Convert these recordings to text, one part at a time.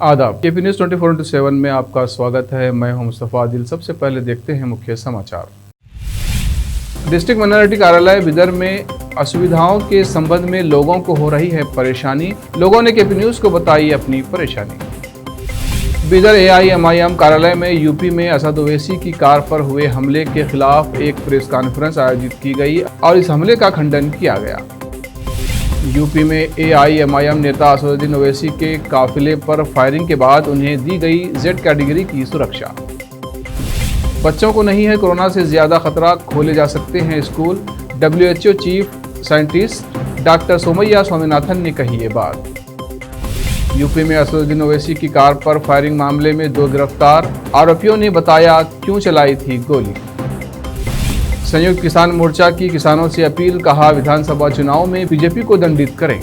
आदाब। KP news 24/7 में आपका स्वागत है। मैं हूं मुस्तफ़ा आदिल। सबसे पहले देखते हैं मुख्य समाचार। डिस्ट्रिक्ट माइनॉरिटी कार्यालय बिदर में असुविधाओं के संबंध में लोगों को हो रही है परेशानी। लोगों ने केपी न्यूज़ को बताई अपनी परेशानी। बिदर AIMIM कार्यालय में यूपी में असद ओवैसी की कार पर हुए हमले के खिलाफ एक प्रेस कॉन्फ्रेंस आयोजित की गई और इस हमले का खंडन किया गया। यूपी में AIMIM नेता असदुद्दीन ओवैसी के काफिले पर फायरिंग के बाद उन्हें दी गई Z कैटेगरी की सुरक्षा। बच्चों को नहीं है कोरोना से ज्यादा खतरा, खोले जा सकते हैं school. WHO chief scientist doctor Somaiya Swaminathan ने कही ये बात। यूपी में असदुद्दीन ओवैसी की कार पर फायरिंग मामले में 2 गिरफ्तार, आरोपियों ने बताया क्यों चलाई थी गोली। संयुक्त किसान मोर्चा की किसानों से अपील, कहा विधानसभा चुनाव में बीजेपी को दंडित करें।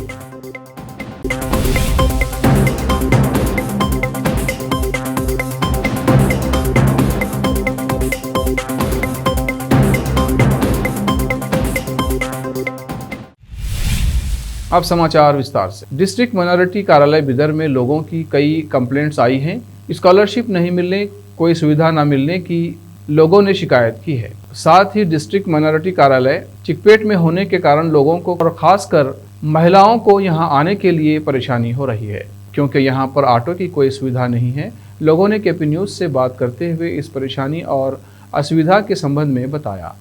अब समाचार विस्तार से। डिस्ट्रिक्ट माइनॉरिटी कार्यालय बिदर में लोगों की कई कंप्लेंट्स आई हैं। स्कॉलरशिप नहीं मिलने, कोई सुविधा न मिलने की लोगों ने शिकायत की है। साथ ही डिस्ट्रिक्ट माइनॉरिटी कार्यालय चिकपेट में होने के कारण लोगों को और खासकर महिलाओं को यहां आने के लिए परेशानी हो रही है, क्योंकि यहां पर ऑटो की कोई सुविधा नहीं है। लोगों ने केपी न्यूज़ से बात करते हुए इस परेशानी और असुविधा के संबंध में बताया।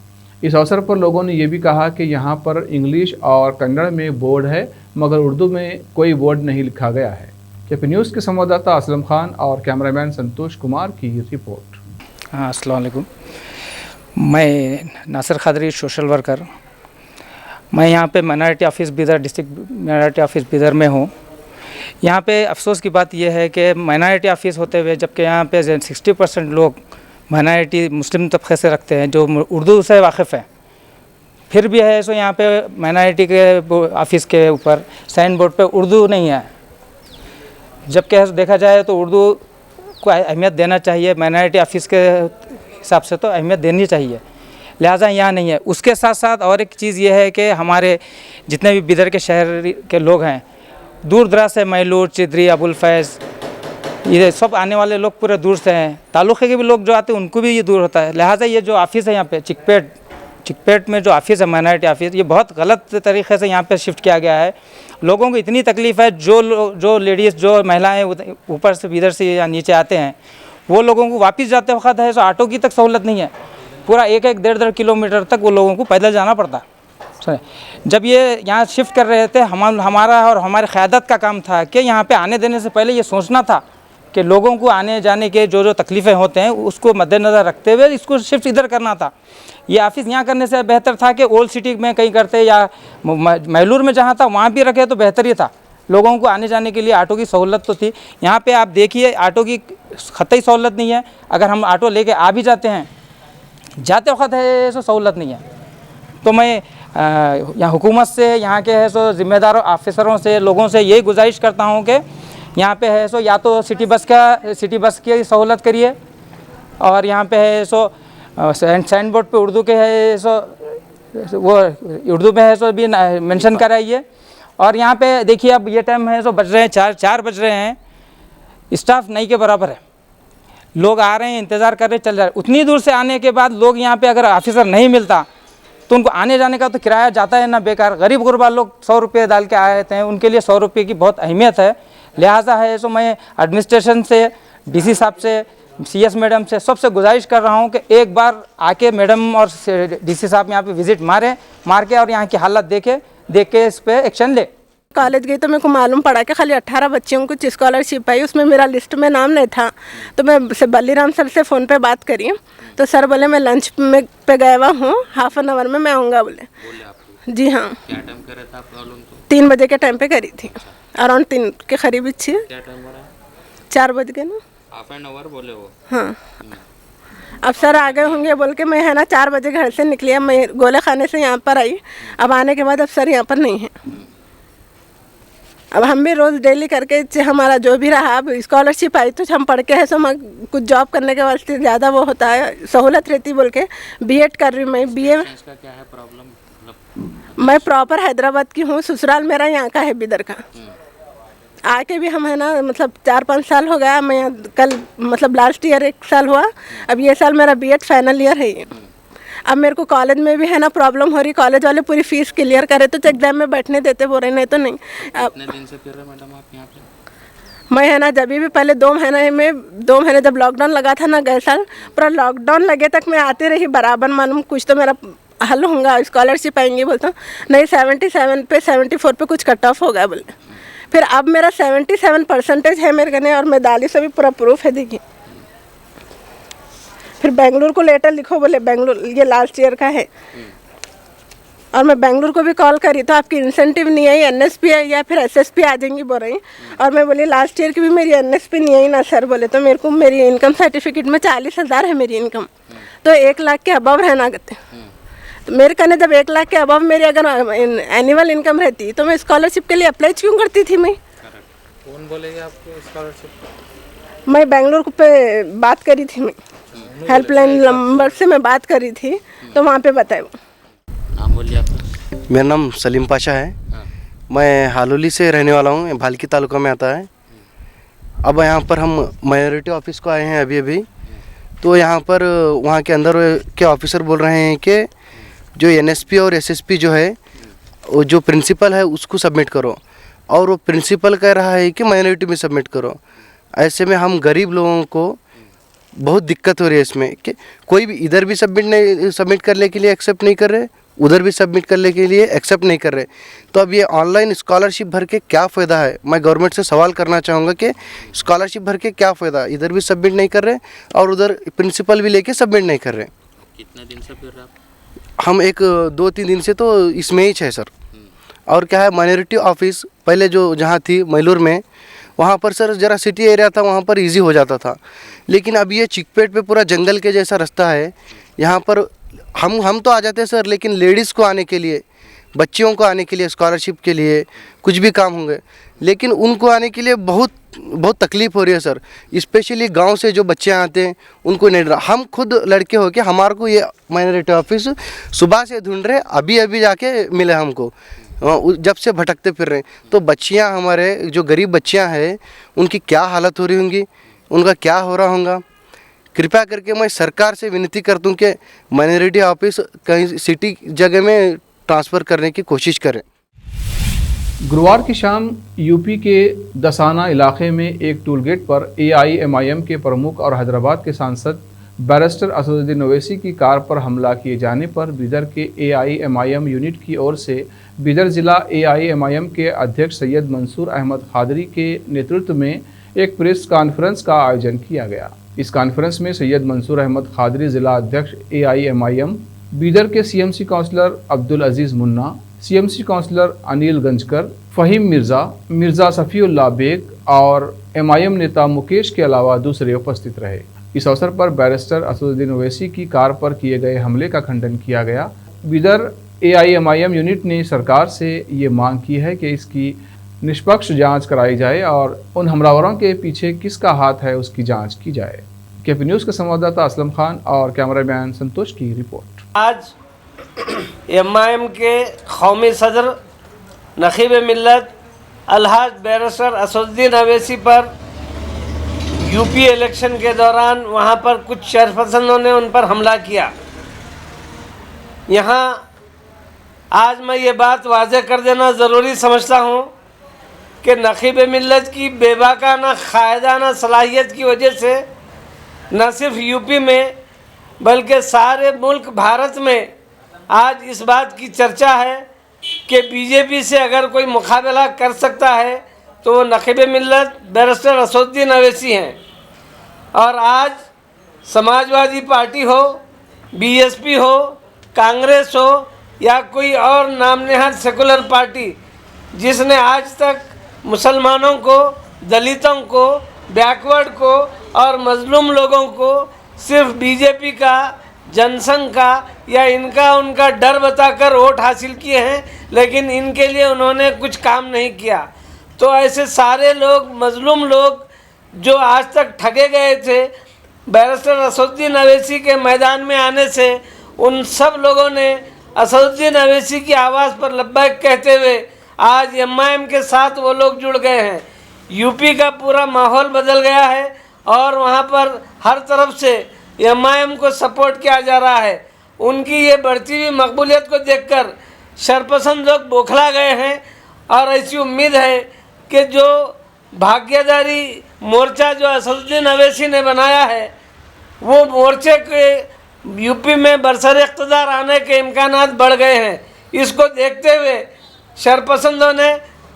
इस अवसर पर लोगों ने ये भी कहा कि यहाँ पर इंग्लिश और कन्नड़ में बोर्ड है, मगर उर्दू में कोई बोर्ड नहीं लिखा गया है। केपी न्यूज़ के संवाददाता असलम खान और कैमरामैन संतोष कुमार की रिपोर्ट। हाँ, अस्सलाम वालेकुम। मैं नासिर खादरी, सोशल वर्कर। मैं यहाँ पे minority office Bidar, district minority office Bidar में हूँ। यहाँ पे अफसोस की बात यह है कि माइनॉरिटी ऑफिस होते हुए, जबकि यहाँ पे 60% लोग माइनॉरिटी मुस्लिम तबके से रखते हैं जो उर्दू से वाकिफ़ हैं, फिर भी है सो यहाँ पे माइनॉरिटी के ऑफिस के ऊपर साइन बोर्ड पे उर्दू नहीं है। जबकि देखा जाए तो उर्दू को अहमियत देना चाहिए, माइनॉरिटी ऑफिस के हिसाब से तो अहमियत देनी चाहिए, लिहाजा यहाँ नहीं है। उसके साथ साथ और एक चीज़ ये है कि हमारे जितने भी बिदर के शहर के लोग हैं, दूर दराज से मैलूर, चिदरी, अबुल फैज़, ये सब आने वाले लोग पूरे दूर से हैं। तालुक़े के भी लोग जो आते हैं उनको भी ये दूर होता है। लिहाजा ये जो ऑफिस है यहाँ पे चिकपेट में जो ऑफिस है माइनॉरिटी ऑफिस, ये बहुत गलत तरीके से यहाँ पे शिफ्ट किया गया है। लोगों को इतनी तकलीफ़ है, जो लेडीज़, जो महिलाएं ऊपर से इधर से या नीचे आते हैं, वो लोगों को वापस जाते वक्त है सो ऑटो की तक सहूलत नहीं है। पूरा 1-1, 1.5 किलोमीटर तक वो लोगों को पैदल जाना पड़ता। जब ये यहाँ शिफ्ट कर रहे थे, हमारा और हमारे क़यादत का काम था कि यहाँ पे आने देने से पहले ये सोचना था कि लोगों को आने जाने के जो तकलीफ़ें होते हैं उसको मद्देनज़र रखते हुए इसको शिफ्ट इधर करना था। ये ऑफिस यहाँ करने से बेहतर था कि ओल्ड सिटी में कहीं करते या मैलूर में जहाँ था वहाँ भी रखे तो बेहतर ही था। लोगों को आने जाने के लिए ऑटो की सहूलत तो थी। यहाँ पे आप देखिए ऑटो की ख़त्ई सहूलत नहीं है। अगर हम ऑटो लेके आ भी जाते हैं, जाते वक्त है सो सहूलत नहीं है। तो मैं यहाँ हुकूमत से, यहाँ के है सो ज़िम्मेदार ऑफिसरों से, लोगों से यही गुजारिश करता हूँ कि यहाँ पे है सो या तो सिटी बस की सहूलत करिए, और यहाँ पे है सो साइन बोर्ड पे उर्दू के है सो वो उर्दू में है सो भी मेंशन कराइए। और यहाँ पे देखिए अब ये टाइम है सो बज रहे हैं 4 बज रहे हैं, स्टाफ नहीं के बराबर है। लोग आ रहे हैं, इंतज़ार कर रहे, चल रहे। उतनी दूर से आने के बाद लोग यहाँ पे अगर ऑफिसर नहीं मिलता तो उनको आने जाने का तो किराया जाता है ना बेकार। गरीब गुरबा लोग 100 रुपये डाल के आए थे, उनके लिए 100 रुपये की बहुत अहमियत है। लिहाजा है सो मैं एडमिनिस्ट्रेशन से, DC साहब से, CS मैडम से सबसे गुजारिश कर रहा हूँ कि एक बार आके मैडम और DC साहब यहाँ पे विज़िट मार के और यहाँ की हालत देख के इस पर एक्शन ले। कॉलेज गई तो मेरे को मालूम पड़ा कि खाली 18 बच्चियों को स्कॉलरशिप आई, उसमें मेरा लिस्ट में नाम नहीं था। तो मैं बल्लीराम सर से फ़ोन पे बात करी तो सर बोले मैं लंच में पे गया हुआ हूँ, ½ एन आवर में मैं आऊँगा बोले। जी हाँ। क्या टाइम करे था प्रॉब्लम? तो 3 बजे के टाइम पे करी थी, अराउंड 3 के करीब अच्छी। क्या टाइम हो रहा है? 4 बज गए ना। ½ एन आवर बोले वो। हाँ, अब सर आ गए होंगे बोल के मैं है ना 4 बजे घर से निकली। अब मैं गोले खाने से यहाँ पर आई, अब आने के बाद अब सर यहाँ पर नहीं है। अब हम भी रोज़ डेली करके हमारा जो भी रहा, अब स्कॉलरशिप आई तो हम पढ़ के है सो कुछ जॉब करने के वास्ते ज़्यादा वो होता है, सहूलत रहती बोल के B.Ed कर रही हूँ मैं। BA इसका क्या है प्रॉब्लम? मैं प्रॉपर हैदराबाद की हूँ, ससुराल मेरा यहाँ का है बिदर का। आके भी हम है ना मतलब 4-5 साल हो गया। मैं कल मतलब लास्ट ईयर 1 साल हुआ, अब ये साल मेरा बीएड फाइनल ईयर है ये। अब मेरे को कॉलेज में भी है ना प्रॉब्लम हो रही, कॉलेज वाले पूरी फीस क्लियर करे तो एग्जाम में बैठने देते, बोल रहे नहीं तो नहीं। अब कितने दिन से फिर रहे मैडम आप यहाँ पे? मैं है ना जब भी पहले 2 महीने जब लॉकडाउन लगा था ना गए साल, पूरा लॉकडाउन लगे तक मैं आती रही बराबर, मालूम कुछ तो मेरा हल होगा, स्कॉलरशिप आएंगी बोलता हूँ। नहीं 77 पे 74 पे कुछ कट ऑफ हो गया बोले। फिर अब मेरा 77% है मेरे कने, और मेदाली से भी पूरा प्रूफ है देखिए। फिर बेंगलुरु को लेटर लिखो बोले, बेंगलुरु ये लास्ट ईयर का है। और मैं बेंगलुरु को भी कॉल करी तो आपकी इंसेंटिव नहीं आई, एनएसपी आई या फिर एसएसपी आ जाएंगी बोल रही। और मैं बोली लास्ट ईयर की भी मेरी एनएसपी नहीं आई ना सर बोले, तो मेरे को मेरी इनकम सर्टिफिकेट में 40,000 है मेरी इनकम, तो 1 लाख के अबव रहना करते। तो मेरे कहने जब 1 लाख के अबव मेरी अगर एनुअल इनकम रहती तो मैं स्कॉलरशिप के लिए अप्लाई क्यों करती थी मैं? कौन बोलेगा आपको स्कॉलरशिप? मैं बेंगलुरु पे बात करी थी, मैं हेल्पलाइन नंबर से मैं बात करी थी तो वहाँ पे बताए। नाम बोलिए आपका। मेरा नाम सलीम पाशा है। मैं हालोली से रहने वाला हूँ, भालकी तालुका में आता है। अब यहाँ पर हम माइनॉरिटी ऑफिस को आए हैं अभी अभी। तो यहाँ पर वहाँ के अंदर के ऑफिसर बोल रहे हैं कि जो एनएसपी और एसएसपी जो है वो जो प्रिंसिपल है उसको सबमिट करो, और वो प्रिंसिपल कह रहा है कि माइनॉरिटी में सबमिट करो। ऐसे में हम गरीब लोगों को बहुत दिक्कत हो रही है इसमें कि कोई भी इधर भी सबमिट करने के लिए एक्सेप्ट नहीं कर रहे, उधर भी सबमिट करने के लिए एक्सेप्ट नहीं कर रहे। तो अब ये ऑनलाइन स्कॉलरशिप भर के क्या फ़ायदा है? मैं गवर्नमेंट से सवाल करना चाहूँगा कि स्कॉलरशिप भर के क्या फ़ायदा, इधर भी सबमिट नहीं कर रहे और उधर प्रिंसिपल भी लेके सबमिट नहीं कर रहे। कितने दिन से फिर रहे आप? हम 2-3 दिन से तो इसमें ही है सर। और क्या है, माइनॉरिटी ऑफिस पहले जो जहाँ थी मैलूर में, वहाँ पर सर ज़रा सिटी एरिया था, वहाँ पर इजी हो जाता था। लेकिन अब ये चिकपेट पे पूरा जंगल के जैसा रास्ता है। यहाँ पर हम तो आ जाते हैं सर, लेकिन लेडीज़ को आने के लिए, बच्चियों को आने के लिए, स्कॉलरशिप के लिए कुछ भी काम होंगे, लेकिन उनको आने के लिए बहुत तकलीफ़ हो रही है सर। स्पेशली गांव से जो बच्चे आते हैं उनको नहीं रहा। हम खुद लड़के हो के हमारे को ये माइनॉरिटी ऑफिस सुबह से ढूंढ रहे, अभी जाके मिले हमको, जब से भटकते फिर रहे। तो बच्चियां, हमारे जो गरीब बच्चियां हैं, उनकी क्या हालत हो रही होंगी, उनका क्या हो रहा होगा। कृपया करके मैं सरकार से विनती करता हूँ कि माइनॉरिटी ऑफिस कहीं सिटी जगह में ट्रांसफ़र करने की कोशिश करें। गुरुवार की शाम यूपी के दसाना इलाके में एक टोल गेट पर एआईएमआईएम के प्रमुख और हैदराबाद के सांसद बैरिस्टर असदुद्दीन ओवैसी की कार पर हमला किए जाने पर बिदर के एआईएमआईएम यूनिट की ओर से बिदर जिला एआईएमआईएम के अध्यक्ष सैयद मंसूर अहमद खादरी के नेतृत्व में एक प्रेस कॉन्फ्रेंस का आयोजन किया गया। इस कॉन्फ्रेंस में सैयद मंसूर अहमद खादरी, जिला अध्यक्ष एआईएमआईएम बिदर के CMC councillor Abdul Aziz Munna, CMC councillor Anil Ganjkar, Fahim Mirza Safiullah Baig और एमआईएम नेता मुकेश के अलावा दूसरे उपस्थित रहे। इस अवसर पर बैरिस्टर असदुद्दीन ओवैसी की कार पर किए गए हमले का खंडन किया गया। बिदर एआईएमआईएम यूनिट ने सरकार से ये मांग की है कि इसकी निष्पक्ष जांच कराई जाए और उन हमलावरों के पीछे किसका हाथ है उसकी जांच की जाए। केपी न्यूज़ के संवाददाता असलम खान और कैमरामैन संतोष की रिपोर्ट। आज एमआईएम के कौमी सदर नकीब मिल्लत अलहाज बैरिस्टर असदुद्दीन ओवैसी पर यूपी इलेक्शन के दौरान वहां पर कुछ शरपसंदों ने उन पर हमला किया। यहाँ आज मैं ये बात वाज़ेह कर देना ज़रूरी समझता हूँ कि नकीब मिल्लत की बेबाकाना कायदाना सलाहियत की वजह से न सिर्फ यूपी में बल्कि सारे मुल्क भारत में आज इस बात की चर्चा है कि बीजेपी से अगर कोई मुकाबला कर सकता है तो वो नकीब मिल्लत बैरिस्टर असदुद्दीन ओवैसी हैं। और आज समाजवादी पार्टी हो, बीएसपी हो, कांग्रेस हो या कोई और नाम नेहाद सेकुलर पार्टी जिसने आज तक मुसलमानों को, दलितों को, बैकवर्ड को और मजलूम लोगों को सिर्फ बीजेपी का, जनसंघ का या इनका उनका डर बताकर वोट हासिल किए हैं, लेकिन इनके लिए उन्होंने कुछ काम नहीं किया। तो ऐसे सारे लोग, मजलूम लोग जो आज तक ठगे गए थे, बैरिस्टर असदुद्दीन ओवैसी के मैदान में आने से उन सब लोगों ने असदुद्दीन ओवैसी की आवाज़ पर लब्बैक कहते हुए आज एमआईएम के साथ वो लोग जुड़ गए हैं। यूपी का पूरा माहौल बदल गया है और वहाँ पर हर तरफ से एमआईएम को सपोर्ट किया जा रहा है। उनकी ये बढ़ती हुई मकबूलियत को देखकर शरपसंद लोग बौखला गए हैं और ऐसी उम्मीद है कि जो भाग्यदारी मोर्चा जो असदुद्दीन अवैसी ने बनाया है वो मोर्चे के यूपी में बरसर इक़्तिदार आने के इम्कानात बढ़ गए हैं। इसको देखते हुए शरपसंदों ने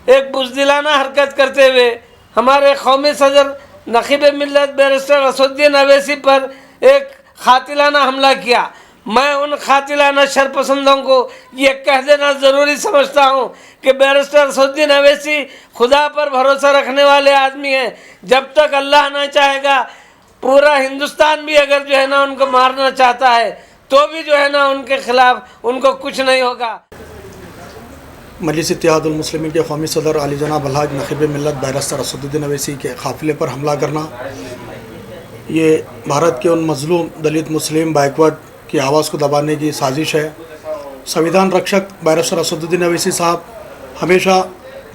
एक बुज़दिलाना हरकत करते हुए हमारे कौमी सदर नकीब मिल्लत बैरिस्टर असदुद्दीन अवैसी पर एक खातिलाना हमला किया। मैं उन खातिलाना शरपसंदों को ये कह देना ज़रूरी समझता हूँ कि बैरिस्टर असदुद्दीन अवैसी खुदा पर भरोसा रखने वाले आदमी हैं। जब तक अल्लाह ना चाहेगा, पूरा हिंदुस्तान भी अगर जो है ना उनको मारना चाहता है तो भी जो है ना उनके ख़िलाफ़ उनको कुछ नहीं होगा। मजलिस इत्तेहादुल मुस्लिमीन के कौमी सदर अली जनाब अलहाज नकीब मिल्लत बैरिस्टर असदुद्दीन अवैसी के काफ़िले पर हमला करना, ये भारत के उन मज़लूम दलित मुस्लिम बैकवर्ड की आवाज़ को दबाने की साजिश है। संविधान रक्षक बैरिस्टर असदुद्दीन अवैसी साहब हमेशा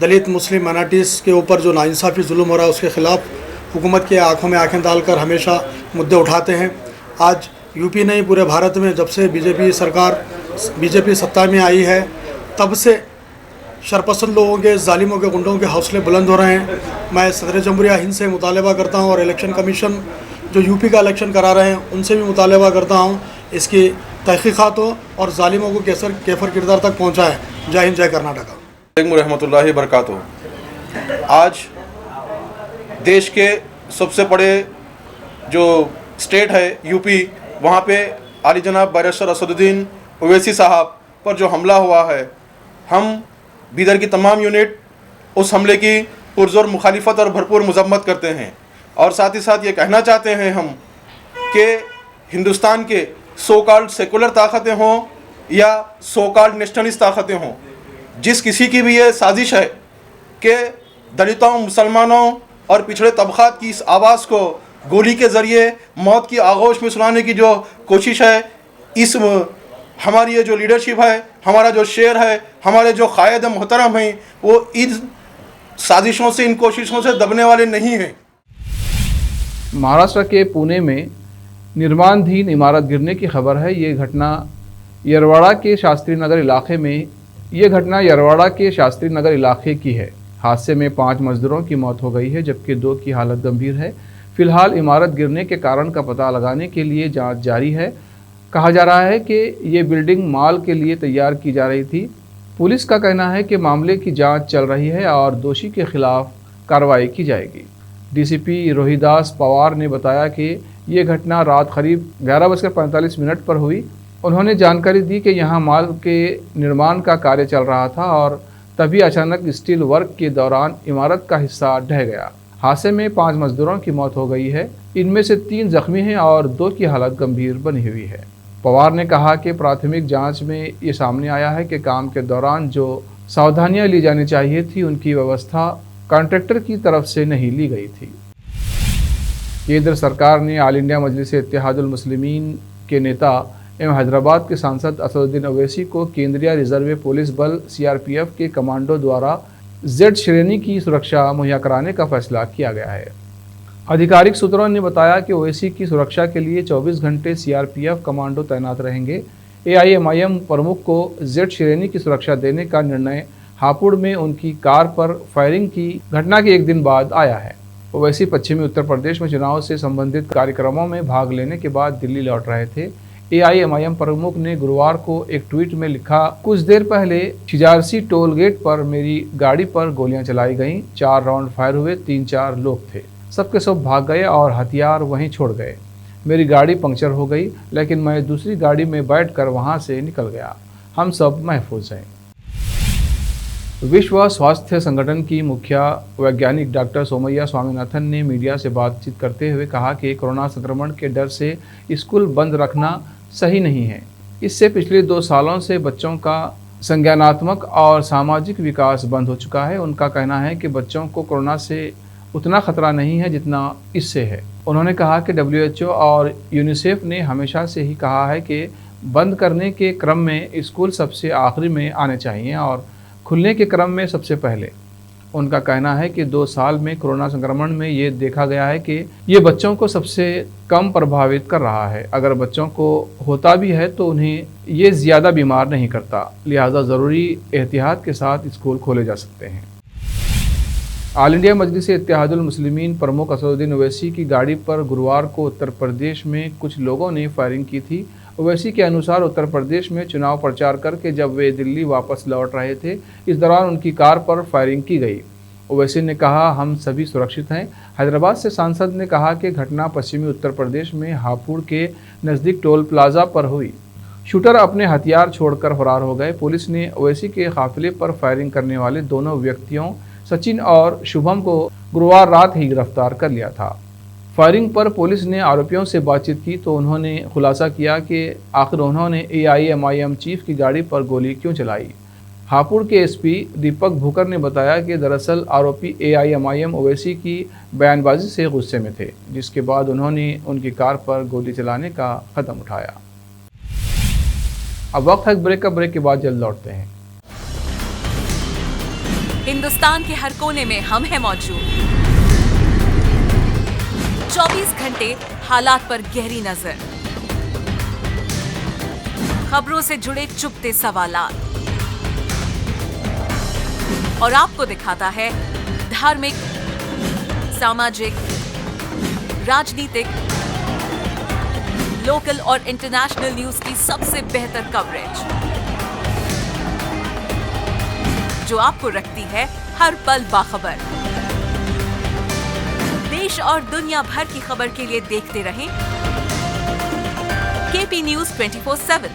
दलित मुस्लिम माइनॉरिटीज़ के ऊपर जो नाइंसाफ़ी जुल्म हो रहा है उसके ख़िलाफ़ हुकूमत की आंखों में आंखें डालकर हमेशा मुद्दे उठाते हैं। आज यूपी नहीं, पूरे भारत में जब से बीजेपी सत्ता में आई है तब से शरपसंद लोगों के, जालिमों के, गुंडों के हौसले बुलंद हो रहे हैं। मैं सदर जमहूरिया हिंद से मुतालबा करता हूं और इलेक्शन कमीशन जो यूपी का इलेक्शन करा रहे हैं उनसे भी मुतालबा करता हूं इसकी तहकीक़ात हो और जालिमों को कैफर किरदार तक पहुँचाए। जय हिंद, जय कर्नाटका। रहमतुल्लाहि बरकातुहू। आज देश के सबसे बड़े जो स्टेट है यूपी, वहाँ पे आली जनाब बैरिस्टर असदुद्दीन ओवैसी साहब पर जो हमला हुआ है, हम बीदर की तमाम यूनिट उस हमले की पुरज़ोर मुखालिफत और भरपूर मज़म्मत करते हैं और साथ ही साथ ये कहना चाहते हैं हम कि हिंदुस्तान के सो कॉल्ड सेकुलर ताकतें हों या सो कॉल्ड नेशनलिस्ट ताकतें हों, जिस किसी की भी ये साजिश है कि दलितों, मुसलमानों और पिछड़े तबक़ात की इस आवाज़ को गोली के ज़रिए मौत की आगोश में सुनाने की जो कोशिश है, इस हमारी ये जो लीडरशिप है, हमारा जो शेर है, हमारे जो क़ायद मोहतरम हैं, वो इन साजिशों से, इन कोशिशों से दबने वाले नहीं हैं। महाराष्ट्र के पुणे में निर्माणाधीन इमारत गिरने की खबर है। ये घटना यरवाड़ा के शास्त्री नगर इलाके की है। हादसे में 5 मजदूरों की मौत हो गई है जबकि 2 की हालत गंभीर है। फिलहाल इमारत गिरने के कारण का पता लगाने के लिए जांच जारी है। कहा जा रहा है कि ये बिल्डिंग माल के लिए तैयार की जा रही थी। पुलिस का कहना है कि मामले की जांच चल रही है और दोषी के खिलाफ कार्रवाई की जाएगी। डीसीपी रोहिदास पवार ने बताया कि ये घटना रात करीब 11:45 पर हुई। उन्होंने जानकारी दी कि यहाँ माल के निर्माण का कार्य चल रहा था और तभी अचानक स्टील वर्क के दौरान इमारत का हिस्सा ढह गया। हादसे में 5 मजदूरों की मौत हो गई है। इनमें से 3 जख्मी हैं और 2 की हालत गंभीर बनी हुई है। पवार ने कहा कि प्राथमिक जांच में ये सामने आया है कि काम के दौरान जो सावधानियां ली जानी चाहिए थी उनकी व्यवस्था कॉन्ट्रैक्टर की तरफ से नहीं ली गई थी। केंद्र सरकार ने ऑल इंडिया मजलिस इत्तेहादुल मुस्लिमीन के नेता एवं हैदराबाद के सांसद असदुद्दीन ओवैसी को केंद्रीय रिजर्व पुलिस बल सीआरपीएफ के कमांडो द्वारा जेड श्रेणी की सुरक्षा मुहैया कराने का फैसला किया गया है। आधिकारिक सूत्रों ने बताया कि ओवैसी की सुरक्षा के लिए 24 घंटे सीआरपीएफ कमांडो तैनात रहेंगे। एआईएमआईएम प्रमुख को जेड श्रेणी की सुरक्षा देने का निर्णय हापुड़ में उनकी कार पर फायरिंग की घटना के 1 दिन बाद आया है। ओवैसी पश्चिमी उत्तर प्रदेश में चुनाव से संबंधित कार्यक्रमों में भाग लेने के बाद दिल्ली लौट रहे थे। एआईएमआईएम प्रमुख ने गुरुवार को एक ट्वीट में लिखा, कुछ देर पहले शिजारसी टोल गेट पर मेरी गाड़ी पर गोलियां चलाई गईं। 4 राउंड फायर हुए, 3-4 लोग थे, सबके सब भाग गए और हथियार वहीं छोड़ गए। मेरी गाड़ी पंक्चर हो गई लेकिन मैं दूसरी गाड़ी में बैठकर वहां से निकल गया। हम सब महफूज हैं। विश्व स्वास्थ्य संगठन की मुख्य वैज्ञानिक डॉक्टर सोमैया स्वामीनाथन ने मीडिया से बातचीत करते हुए कहा कि कोरोना संक्रमण के डर से स्कूल बंद रखना सही नहीं है। इससे पिछले 2 सालों से बच्चों का संज्ञानात्मक और सामाजिक विकास बंद हो चुका है। उनका कहना है कि बच्चों को कोरोना से उतना खतरा नहीं है जितना इससे है। उन्होंने कहा कि WHO और यूनिसेफ ने हमेशा से ही कहा है कि बंद करने के क्रम में स्कूल सबसे आखिरी में आने चाहिए और खुलने के क्रम में सबसे पहले। उनका कहना है कि 2 साल में कोरोना संक्रमण में ये देखा गया है कि ये बच्चों को सबसे कम प्रभावित कर रहा है। अगर बच्चों को होता भी है तो उन्हें ये ज़्यादा बीमार नहीं करता, लिहाजा ज़रूरी एहतियात के साथ स्कूल खोले जा सकते हैं। ऑल इंडिया मजलिस इत्तेहादुल मुस्लिमीन प्रमुख असदुद्दीन ओवैसी की गाड़ी पर गुरुवार को उत्तर प्रदेश में कुछ लोगों ने फायरिंग की थी। ओवैसी के अनुसार उत्तर प्रदेश में चुनाव प्रचार करके जब वे दिल्ली वापस लौट रहे थे, इस दौरान उनकी कार पर फायरिंग की गई। ओवैसी ने कहा, हम सभी सुरक्षित हैं। हैदराबाद से सांसद ने कहा कि घटना पश्चिमी उत्तर प्रदेश में हापुड़ के नज़दीक टोल प्लाजा पर हुई। शूटर अपने हथियार छोड़कर फरार हो गए। पुलिस ने ओवैसी के काफिले पर फायरिंग करने वाले दोनों व्यक्तियों सचिन और शुभम को गुरुवार रात ही गिरफ्तार कर लिया था। फायरिंग पर पुलिस ने आरोपियों से बातचीत की तो उन्होंने खुलासा किया कि आखिर उन्होंने AIMIM चीफ की गाड़ी पर गोली क्यों चलाई। हापुड़ के SP दीपक भूकर ने बताया कि दरअसल आरोपी AIMIM ओवैसी की बयानबाजी से गुस्से में थे, जिसके बाद उन्होंने उनकी कार पर गोली चलाने का कदम उठाया। अब वक्त है ब्रेक का। ब्रेक के बाद जल्द लौटते हैं। हिंदुस्तान के हर कोने में हम हैं मौजूद। 24 घंटे हालात पर गहरी नजर, खबरों से जुड़े चुपते सवालात और आपको दिखाता है धार्मिक, सामाजिक, राजनीतिक, लोकल और इंटरनेशनल न्यूज की सबसे बेहतर कवरेज, जो आपको रखती है हर पल बाखबर। देश और दुनिया भर की खबर के लिए देखते रहें KP News 24/7।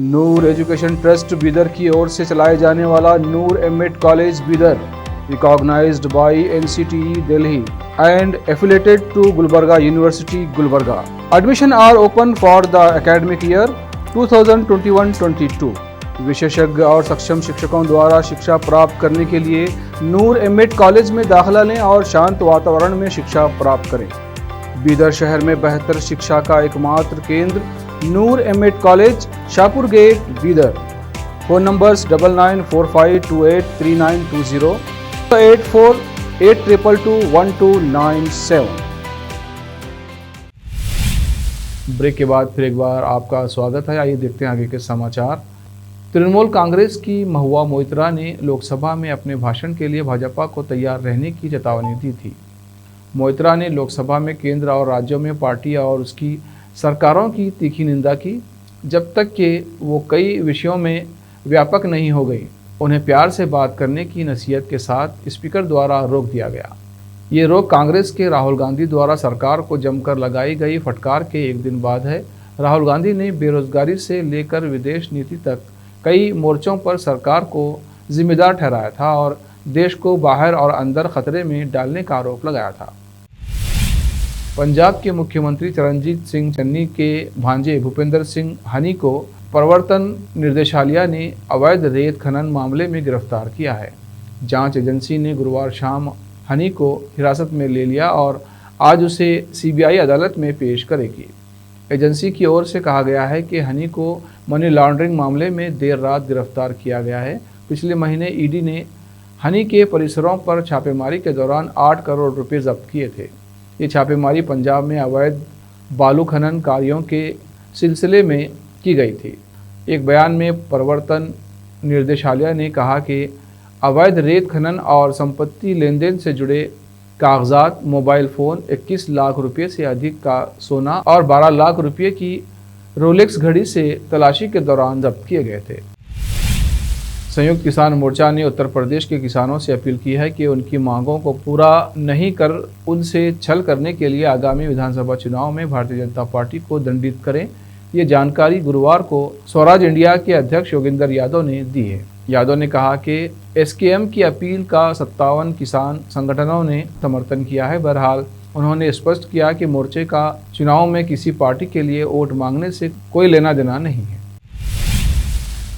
Noor education trust Bidar की ओर से चलाए जाने वाला Noor MEd college Bidar, recognized by NCTE Delhi and affiliated to Gulbarga University, Gulbarga. Admission are open for the academic year 2021-22. विशेषज्ञ और सक्षम शिक्षकों द्वारा शिक्षा प्राप्त करने के लिए नूर एमएड कॉलेज में दाखिला लें और शांत वातावरण में शिक्षा प्राप्त करें। बीदर शहर में बेहतर शिक्षा का एकमात्र केंद्र Noor MEd college, Shahpur gate, Bidar. Phone numbers 9945283920, 8482221297। Break के बाद फिर एक बार आपका स्वागत है। आइए देखते हैं आगे के समाचार। तृणमूल कांग्रेस की महुआ मोइत्रा ने लोकसभा में अपने भाषण के लिए भाजपा को तैयार रहने की चेतावनी दी थी। मोइत्रा ने लोकसभा में केंद्र और राज्यों में पार्टी और उसकी सरकारों की तीखी निंदा की, जब तक कि वो कई विषयों में व्यापक नहीं हो गई। उन्हें प्यार से बात करने की नसीहत के साथ स्पीकर द्वारा रोक दिया गया। ये रोक कांग्रेस के राहुल गांधी द्वारा सरकार को जमकर लगाई गई फटकार के एक दिन बाद है। राहुल गांधी ने बेरोजगारी से लेकर विदेश नीति तक कई मोर्चों पर सरकार को जिम्मेदार ठहराया था और देश को बाहर और अंदर खतरे में डालने का आरोप लगाया था। पंजाब के मुख्यमंत्री चरणजीत सिंह चन्नी के भांजे भूपेंद्र सिंह हनी को प्रवर्तन निर्देशालय ने अवैध रेत खनन मामले में गिरफ्तार किया है। जांच एजेंसी ने गुरुवार शाम हनी को हिरासत में ले लिया और आज उसे CBI अदालत में पेश करेगी। एजेंसी की ओर से कहा गया है कि हनी को मनी लॉन्ड्रिंग मामले में देर रात गिरफ्तार किया गया है। पिछले महीने ED ने हनी के परिसरों पर छापेमारी के दौरान 8 करोड़ रुपए जब्त किए थे। ये छापेमारी पंजाब में अवैध बालू खनन कार्यों के सिलसिले में की गई थी। एक बयान में प्रवर्तन निर्देशालय ने कहा कि अवैध रेत खनन और संपत्ति लेन देन से जुड़े कागजात, मोबाइल फ़ोन, 21 लाख रुपये से अधिक का सोना और 12 लाख रुपये की रोलेक्स घड़ी से तलाशी के दौरान जब्त किए गए थे। संयुक्त किसान मोर्चा ने उत्तर प्रदेश के किसानों से अपील की है कि उनकी मांगों को पूरा नहीं कर उनसे छल करने के लिए आगामी विधानसभा चुनाव में भारतीय जनता पार्टी को दंडित करें। ये जानकारी गुरुवार को स्वराज इंडिया के अध्यक्ष योगेंद्र यादव ने दी है। यादव ने कहा कि SKM की अपील का 57 किसान संगठनों ने समर्थन किया है। बहरहाल उन्होंने स्पष्ट किया कि मोर्चे का चुनाव में किसी पार्टी के लिए वोट मांगने से कोई लेना देना नहीं है।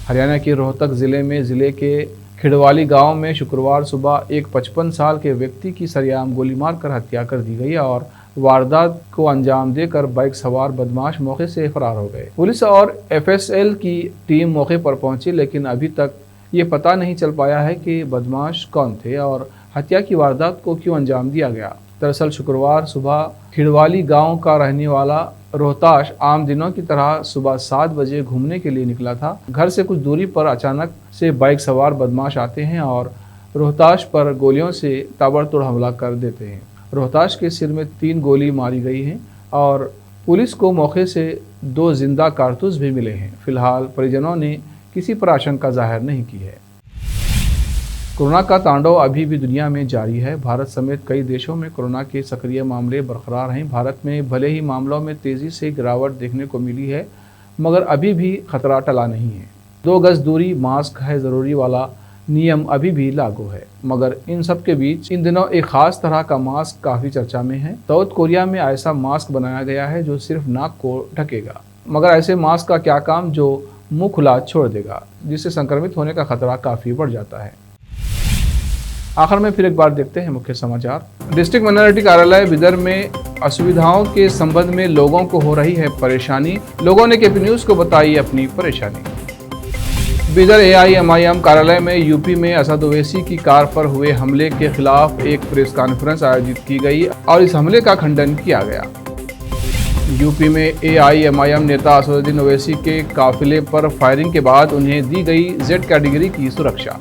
हरियाणा के रोहतक ज़िले में ज़िले के खिड़वाली गांव में शुक्रवार सुबह एक 55 साल के व्यक्ति की सरेआम गोली मारकर हत्या कर दी गई और वारदात को अंजाम देकर बाइक सवार बदमाश मौके से फरार हो गए। पुलिस और FSL की टीम मौके पर पहुंची, लेकिन अभी तक ये पता नहीं चल पाया है कि बदमाश कौन थे और हत्या की वारदात को क्यों अंजाम दिया गया। दरअसल शुक्रवार सुबह खिड़वाली गांव का रहने वाला रोहताश आम दिनों की तरह सुबह 7 बजे घूमने के लिए निकला था। घर से कुछ दूरी पर अचानक से बाइक सवार बदमाश आते हैं और रोहताश पर गोलियों से ताबड़तोड़ हमला कर देते हैं। रोहताश के सिर में 3 गोली मारी गई हैं और पुलिस को मौके से 2 जिंदा कारतूस भी मिले हैं। फिलहाल परिजनों ने किसी पर आशंका जाहिर नहीं की है। कोरोना का तांडव अभी भी दुनिया में जारी है। भारत समेत कई देशों में कोरोना के सक्रिय मामले बरकरार हैं। भारत में भले ही मामलों में तेज़ी से गिरावट देखने को मिली है, मगर अभी भी खतरा टला नहीं है। 2 गज दूरी, मास्क है ज़रूरी वाला नियम अभी भी लागू है, मगर इन सब के बीच इन दिनों एक खास तरह का मास्क काफ़ी चर्चा में है। साउथ कोरिया में ऐसा मास्क बनाया गया है जो सिर्फ नाक को ढकेगा, मगर ऐसे मास्क का क्या काम जो मुंह खुला छोड़ देगा, जिससे संक्रमित होने का खतरा काफ़ी बढ़ जाता है। आखिर में फिर एक बार देखते हैं मुख्य समाचार। डिस्ट्रिक्ट माइनॉरिटी कार्यालय बिदर में असुविधाओं के संबंध में लोगों को हो रही है परेशानी। लोगों ने केपी न्यूज़ को बताई अपनी परेशानी। बिदर AIMIM कार्यालय में यूपी में असद ओवैसी की कार पर हुए हमले के खिलाफ एक प्रेस कॉन्फ्रेंस आयोजित की गई और इस हमले का खंडन किया गया। यूपी में AIMIM नेता असदुद्दीन ओवैसी के काफिले पर फायरिंग के बाद उन्हें दी गई Z कैटेगरी की सुरक्षा।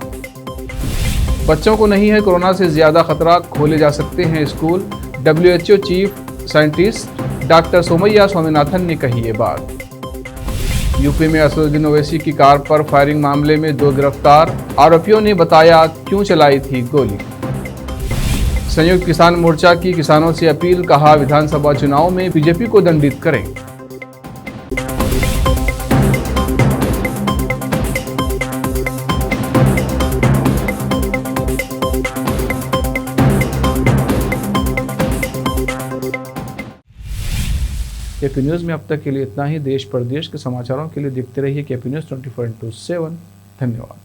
बच्चों को नहीं है कोरोना से ज़्यादा खतरा, खोले जा सकते हैं school. WHO chief scientist doctor Somaiya Swaminathan ने कही ये बात। यूपी में असदुद्दीन ओवैसी की कार पर फायरिंग मामले में 2 गिरफ्तार, आरोपियों ने बताया क्यों चलाई थी गोली। संयुक्त किसान मोर्चा की किसानों से अपील, कहा विधानसभा चुनाव में बीजेपी को दंडित करें। केपी न्यूज़ में अब तक के लिए इतना ही। देश प्रदेश के समाचारों के लिए देखते रहिए केपी न्यूज़ 24/7। धन्यवाद।